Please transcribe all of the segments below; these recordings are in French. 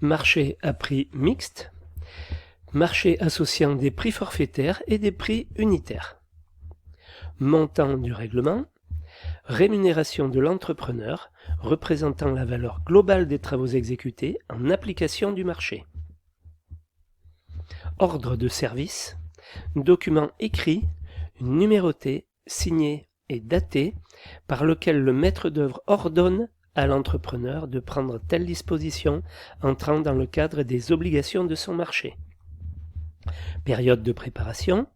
marché à prix mixte, marché associant des prix forfaitaires et des prix unitaires, montant du règlement, rémunération de l'entrepreneur représentant la valeur globale des travaux exécutés en application du marché, ordre de service, document écrit, numéroté, signé et daté par lequel le maître d'œuvre ordonne à l'entrepreneur de prendre telle disposition entrant dans le cadre des obligations de son marché. Période de préparation,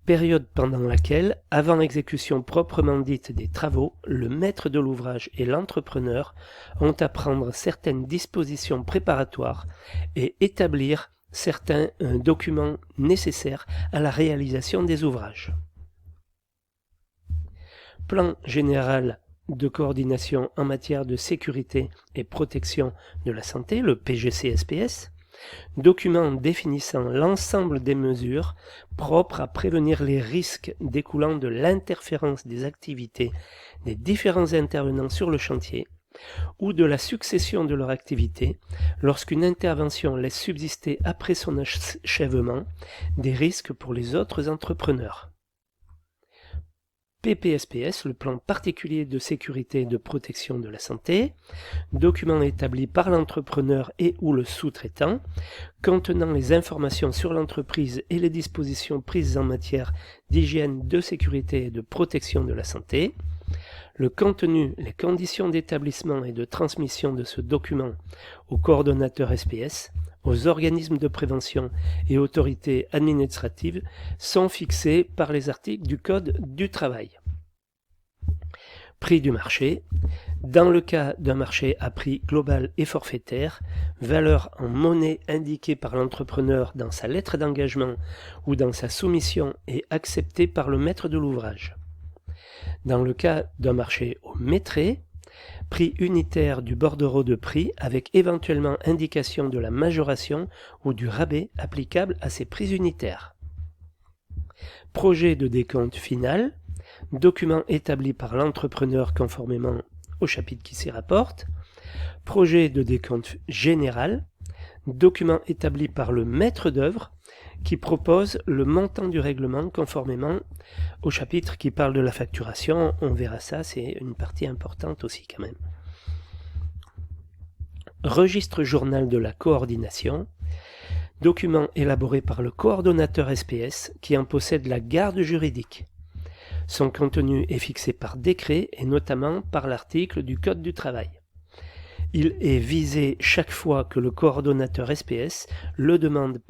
période pendant laquelle, avant l'exécution proprement dite des travaux, le maître de l'ouvrage et l'entrepreneur ont à prendre certaines dispositions préparatoires et établir certains documents nécessaires à la réalisation des ouvrages. Plan général de coordination en matière de sécurité et protection de la santé, le PGC-SPS, document définissant l'ensemble des mesures propres à prévenir les risques découlant de l'interférence des activités des différents intervenants sur le chantier ou de la succession de leur activité lorsqu'une intervention laisse subsister après son achèvement des risques pour les autres entrepreneurs. PPSPS, le plan particulier de sécurité et de protection de la santé, document établi par l'entrepreneur et ou le sous-traitant, contenant les informations sur l'entreprise et les dispositions prises en matière d'hygiène, de sécurité et de protection de la santé, le contenu, les conditions d'établissement et de transmission de ce document au coordonnateur SPS, aux organismes de prévention et autorités administratives sont fixés par les articles du Code du travail. Prix du marché. Dans le cas d'un marché à prix global et forfaitaire, valeur en monnaie indiquée par l'entrepreneur dans sa lettre d'engagement ou dans sa soumission et acceptée par le maître de l'ouvrage. Dans le cas d'un marché au mètré, prix unitaire du bordereau de prix avec éventuellement indication de la majoration ou du rabais applicable à ces prix unitaires. Projet de décompte final, document établi par l'entrepreneur conformément au chapitre qui s'y rapporte. Projet de décompte général, document établi par le maître d'œuvre qui propose le montant du règlement conformément au chapitre qui parle de la facturation. On verra ça, c'est une partie importante aussi quand même. Registre journal de la coordination, document élaboré par le coordonnateur SPS qui en possède la garde juridique. Son contenu est fixé par décret et notamment par l'article du Code du travail. Il est visé chaque fois que le coordonnateur SPS le demande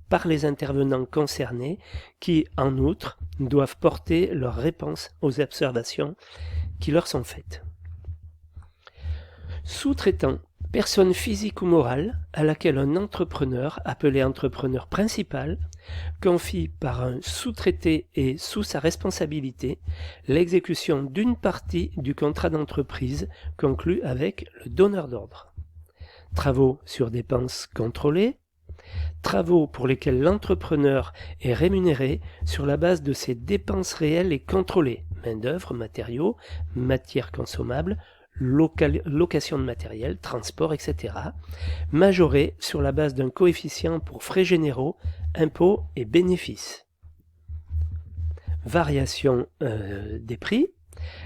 par les intervenants concernés qui, en outre, doivent porter leur réponse aux observations qui leur sont faites. Sous-traitant, personne physique ou morale à laquelle un entrepreneur, appelé entrepreneur principal, confie par un sous-traité et sous sa responsabilité l'exécution d'une partie du contrat d'entreprise conclu avec le donneur d'ordre. Travaux sur dépenses contrôlées, travaux pour lesquels l'entrepreneur est rémunéré sur la base de ses dépenses réelles et contrôlées, main-d'œuvre, matériaux, matières consommables, location de matériel, transport, etc., majoré sur la base d'un coefficient pour frais généraux, impôts et bénéfices. Variation des prix.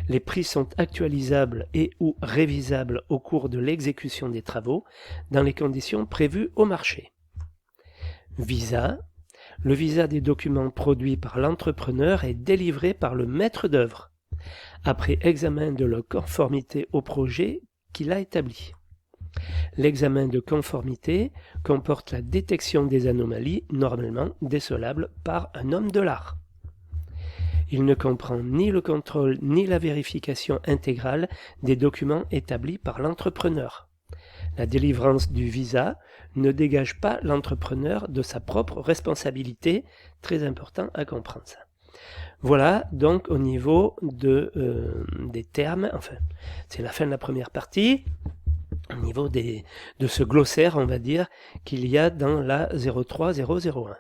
Les prix sont actualisables et ou révisables au cours de l'exécution des travaux dans les conditions prévues au marché. Visa. Le visa des documents produits par l'entrepreneur est délivré par le maître d'œuvre, après examen de la conformité au projet qu'il a établi. L'examen de conformité comporte la détection des anomalies, normalement décelables par un homme de l'art. Il ne comprend ni le contrôle ni la vérification intégrale des documents établis par l'entrepreneur. La délivrance du visa ne dégage pas l'entrepreneur de sa propre responsabilité, très important à comprendre ça. Voilà donc au niveau des termes, enfin c'est la fin de la première partie, au niveau de ce glossaire on va dire qu'il y a dans la 03001.